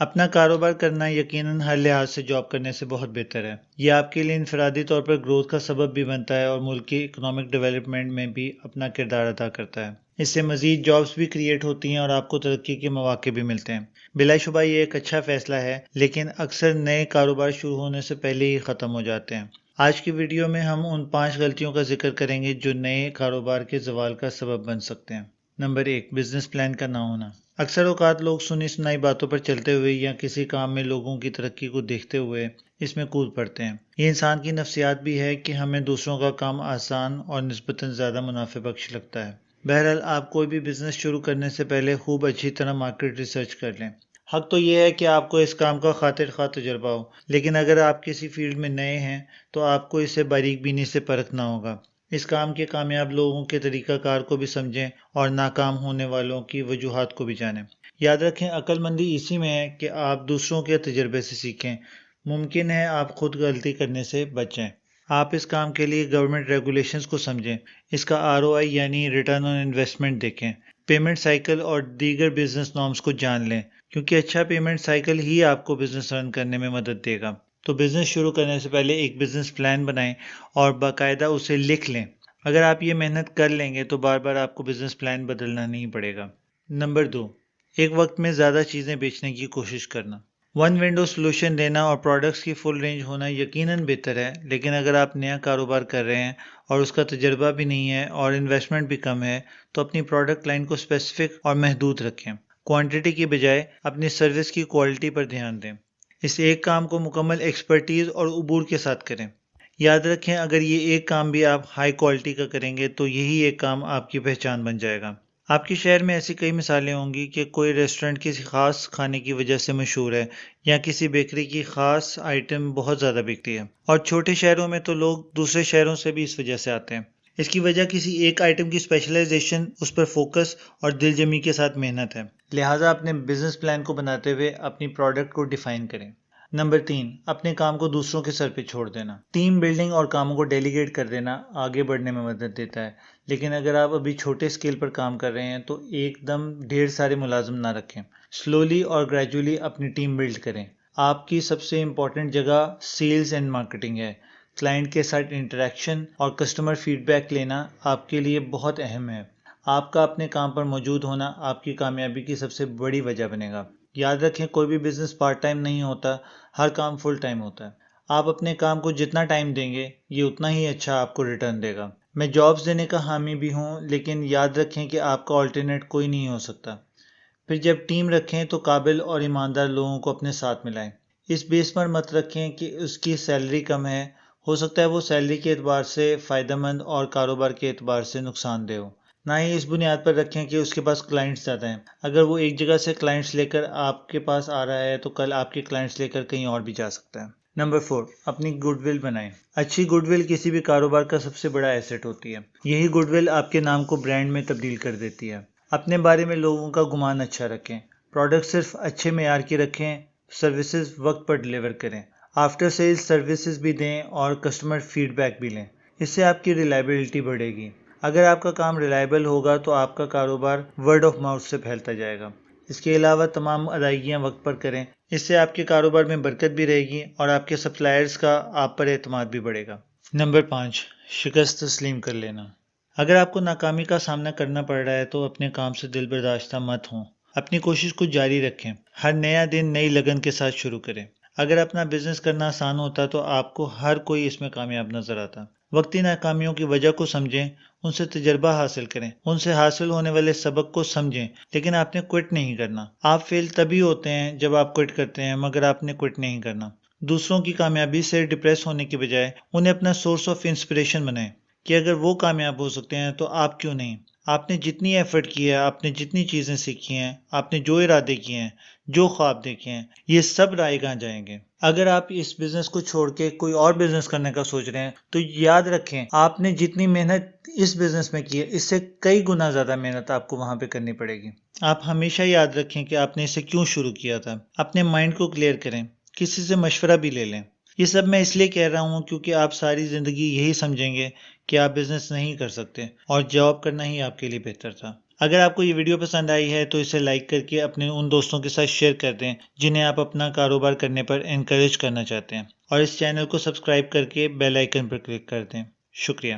اپنا کاروبار کرنا یقیناً ہر لحاظ سے جاب کرنے سے بہت بہتر ہے۔ یہ آپ کے لیے انفرادی طور پر گروتھ کا سبب بھی بنتا ہے اور ملک کی اکنامک ڈیولپمنٹ میں بھی اپنا کردار ادا کرتا ہے۔ اس سے مزید جابز بھی کریٹ ہوتی ہیں اور آپ کو ترقی کے مواقع بھی ملتے ہیں۔ بلا شبہ یہ ایک اچھا فیصلہ ہے، لیکن اکثر نئے کاروبار شروع ہونے سے پہلے ہی ختم ہو جاتے ہیں۔ آج کی ویڈیو میں ہم ان 5 غلطیوں کا ذکر کریں گے جو نئے کاروبار کے زوال کا سبب بن سکتے ہیں۔ نمبر 1، بزنس پلان کا نہ ہونا۔ اکثر اوقات لوگ سنی سنائی باتوں پر چلتے ہوئے یا کسی کام میں لوگوں کی ترقی کو دیکھتے ہوئے اس میں کود پڑتے ہیں۔ یہ انسان کی نفسیات بھی ہے کہ ہمیں دوسروں کا کام آسان اور نسبتاً زیادہ منافع بخش لگتا ہے۔ بہرحال آپ کوئی بھی بزنس شروع کرنے سے پہلے خوب اچھی طرح مارکیٹ ریسرچ کر لیں۔ حق تو یہ ہے کہ آپ کو اس کام کا خاطر خواہ تجربہ ہو، لیکن اگر آپ کسی فیلڈ میں نئے ہیں تو آپ کو اسے باریک بینی سے پرکھنا ہوگا۔ اس کام کے کامیاب لوگوں کے طریقہ کار کو بھی سمجھیں اور ناکام ہونے والوں کی وجوہات کو بھی جانیں۔ یاد رکھیں، عقل مندی اسی میں ہے کہ آپ دوسروں کے تجربے سے سیکھیں۔ ممکن ہے آپ خود غلطی کرنے سے بچیں۔ آپ اس کام کے لیے گورنمنٹ ریگولیشنز کو سمجھیں، اس کا ROI یعنی ریٹرن آن انویسٹمنٹ دیکھیں، پیمنٹ سائیکل اور دیگر بزنس نارمز کو جان لیں، کیونکہ اچھا پیمنٹ سائیکل ہی آپ کو بزنس رن کرنے میں مدد دے گا۔ تو بزنس شروع کرنے سے پہلے ایک بزنس پلان بنائیں اور باقاعدہ اسے لکھ لیں۔ اگر آپ یہ محنت کر لیں گے تو بار بار آپ کو بزنس پلان بدلنا نہیں پڑے گا۔ نمبر 2، ایک وقت میں زیادہ چیزیں بیچنے کی کوشش کرنا۔ ون ونڈو سلوشن دینا اور پروڈکٹس کی فل رینج ہونا یقیناً بہتر ہے، لیکن اگر آپ نیا کاروبار کر رہے ہیں اور اس کا تجربہ بھی نہیں ہے اور انویسٹمنٹ بھی کم ہے تو اپنی پروڈکٹ لائن کو اسپیسیفک اور محدود رکھیں۔ کوانٹٹی کی بجائے اپنی سروس کی کوالٹی پر دھیان دیں۔ اس ایک کام کو مکمل ایکسپرٹیز اور عبور کے ساتھ کریں۔ یاد رکھیں، اگر یہ ایک کام بھی آپ ہائی کوالٹی کا کریں گے تو یہی ایک کام آپ کی پہچان بن جائے گا۔ آپ کے شہر میں ایسی کئی مثالیں ہوں گی کہ کوئی ریسٹورنٹ کسی خاص کھانے کی وجہ سے مشہور ہے، یا کسی بیکری کی خاص آئٹم بہت زیادہ بکتی ہے، اور چھوٹے شہروں میں تو لوگ دوسرے شہروں سے بھی اس وجہ سے آتے ہیں۔ اس کی وجہ کسی ایک آئٹم کی اسپیشلائزیشن، اس پر فوکس اور دل جمی کے ساتھ محنت ہے۔ لہٰذا اپنے بزنس پلان کو بناتے ہوئے اپنی پروڈکٹ کو ڈیفائن کریں۔ نمبر 3، اپنے کام کو دوسروں کے سر پہ چھوڑ دینا۔ ٹیم بلڈنگ اور کاموں کو ڈیلیگیٹ کر دینا آگے بڑھنے میں مدد دیتا ہے، لیکن اگر آپ ابھی چھوٹے اسکیل پر کام کر رہے ہیں تو ایک دم ڈھیر سارے ملازم نہ رکھیں۔ سلولی اور گریجولی اپنی ٹیم بلڈ کریں۔ آپ کی سب سے امپورٹنٹ جگہ سیلز اینڈ مارکیٹنگ ہے۔ کلائنٹ کے ساتھ انٹریکشن اور کسٹمر فیڈ بیک لینا آپ کے لیے بہت اہم ہے۔ آپ کا اپنے کام پر موجود ہونا آپ کی کامیابی کی سب سے بڑی وجہ بنے گا۔ یاد رکھیں، کوئی بھی بزنس پارٹ ٹائم نہیں ہوتا، ہر کام فل ٹائم ہوتا ہے۔ آپ اپنے کام کو جتنا ٹائم دیں گے یہ اتنا ہی اچھا آپ کو ریٹرن دے گا۔ میں جابز دینے کا حامی بھی ہوں، لیکن یاد رکھیں کہ آپ کا آلٹرنیٹ کوئی نہیں ہو سکتا۔ پھر جب ٹیم رکھیں تو قابل اور ایماندار لوگوں کو اپنے ساتھ ملائیں۔ اس بیس پر مت رکھیں کہ اس کی سیلری کم ہے، ہو سکتا ہے وہ سیلری کے اعتبار سے فائدہ مند اور کاروبار کے اعتبار سے نقصان دہ ہو۔ نہ ہی اس بنیاد پر رکھیں کہ اس کے پاس کلائنٹس زیادہ ہیں۔ اگر وہ ایک جگہ سے کلائنٹس لے کر آپ کے پاس آ رہا ہے تو کل آپ کے کلائنٹس لے کر کہیں اور بھی جا سکتا ہے۔ نمبر 4، اپنی گڈ ول بنائیں۔ اچھی گڈ ول کسی بھی کاروبار کا سب سے بڑا ایسٹ ہوتی ہے۔ یہی گڈ ول آپ کے نام کو برانڈ میں تبدیل کر دیتی ہے۔ اپنے بارے میں لوگوں کا گمان اچھا رکھیں، پروڈکٹ صرف اچھے معیار کی رکھیں، سروسز وقت پر ڈیلیور کریں، آفٹر سیلز سروسز بھی دیں اور کسٹمر فیڈ بیک بھی لیں۔ اس سے آپ کی ریلائبلٹی بڑھے گی۔ اگر آپ کا کام ریلائبل ہوگا تو آپ کا کاروبار ورڈ آف ماؤتھ سے پھیلتا جائے گا۔ اس کے علاوہ تمام ادائیگیاں وقت پر کریں، اس سے آپ کے کاروبار میں برکت بھی رہے گی اور آپ کے سپلائرز کا آپ پر اعتماد بھی بڑھے گا۔ نمبر 5، شکست تسلیم کر لینا۔ اگر آپ کو ناکامی کا سامنا کرنا پڑ رہا ہے تو اپنے کام سے دل برداشتہ مت ہوں، اپنی کوشش کو جاری رکھیں۔ ہر نیا دن نئی لگن کے ساتھ شروع کریں۔ اگر اپنا بزنس کرنا آسان ہوتا تو آپ کو ہر کوئی اس میں کامیاب نظر آتا۔ وقتی ناکامیوں کی وجہ کو سمجھیں، ان سے تجربہ حاصل کریں، ان سے حاصل ہونے والے سبق کو سمجھیں، لیکن آپ نے کوئٹ نہیں کرنا۔ آپ فیل تبھی ہوتے ہیں جب آپ کوئٹ کرتے ہیں، مگر آپ نے کوئٹ نہیں کرنا۔ دوسروں کی کامیابی سے ڈپریس ہونے کے بجائے انہیں اپنا سورس آف انسپریشن بنائیں کہ اگر وہ کامیاب ہو سکتے ہیں تو آپ کیوں نہیں۔ آپ نے جتنی ایفرٹ کی ہے، آپ نے جتنی چیزیں سیکھی ہیں، آپ نے جو ارادے کیے ہیں، جو خواب دیکھے ہیں، یہ سب رائے گاں جائیں گے۔ اگر آپ اس بزنس کو چھوڑ کے کوئی اور بزنس کرنے کا سوچ رہے ہیں تو یاد رکھیں، آپ نے جتنی محنت اس بزنس میں کی ہے اس سے کئی گنا زیادہ محنت آپ کو وہاں پہ کرنی پڑے گی۔ آپ ہمیشہ یاد رکھیں کہ آپ نے اسے کیوں شروع کیا تھا۔ اپنے مائنڈ کو کلیئر کریں، کسی سے مشورہ بھی لے لیں۔ یہ سب میں اس لیے کہہ رہا ہوں کیونکہ آپ ساری زندگی یہی سمجھیں گے کہ آپ بزنس نہیں کر سکتے اور جاب کرنا ہی آپ کے لیے بہتر تھا۔ اگر آپ کو یہ ویڈیو پسند آئی ہے تو اسے لائک کر کے اپنے ان دوستوں کے ساتھ شیئر کر دیں جنہیں آپ اپنا کاروبار کرنے پر انکریج کرنا چاہتے ہیں، اور اس چینل کو سبسکرائب کر کے بیل آئیکن پر کلک کر دیں۔ شکریہ۔